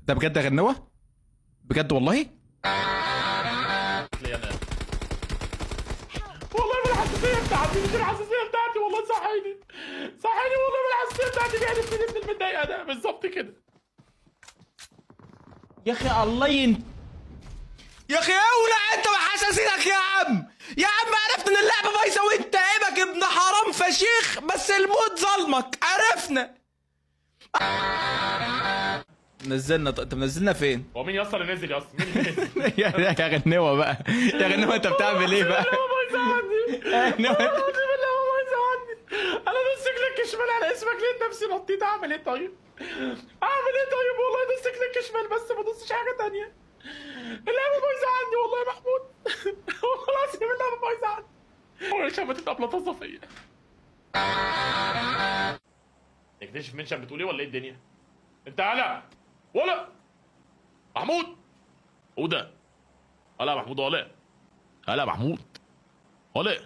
ده بجد يا غنوه؟ بجد والله؟ والله من الحساسيه بتاعتي، مش الحساسيه بتاعتي، والله صحيني صحيني والله من الحساسيه بتاعتي، بيعرف من ابن المتضايقه ده بالظبط كده. يا اخي الله يا اخي اولع انت وحساسيتك يا عم. يا عم عرفنا ان اللعبه بايظه وانت عيبك ابن حرام فشيخ، بس الموت ظلمك عرفنا. نزلنا انت منزلنا فين؟ هو مين يا اسطى اللي نزل يا اسطى؟ مين اللي نزل؟ يا غنوه بقى، يا غنوه انت بتعمل ايه بقى؟ اللعبه بايظه عندي، والله العظيم اللعبه بايظه عندي. انا دوست كليك شمال على اسمك لقيت نفسي نطيت. اعمل ايه طيب؟ اعمل ايه طيب؟ والله دوست كليك شمال بس ما دوستش حاجه تانية. اللعبه بايظه عندي والله يا محمود. والله العظيم اللعبه بايظه عندي. هو شمتت ابلطه فيا. نكتشف منشن بتقول ايه ولا ايه الدنيا؟ انت هلا ولا محمود؟ هو ده هلا محمود ولا هلا محمود ولا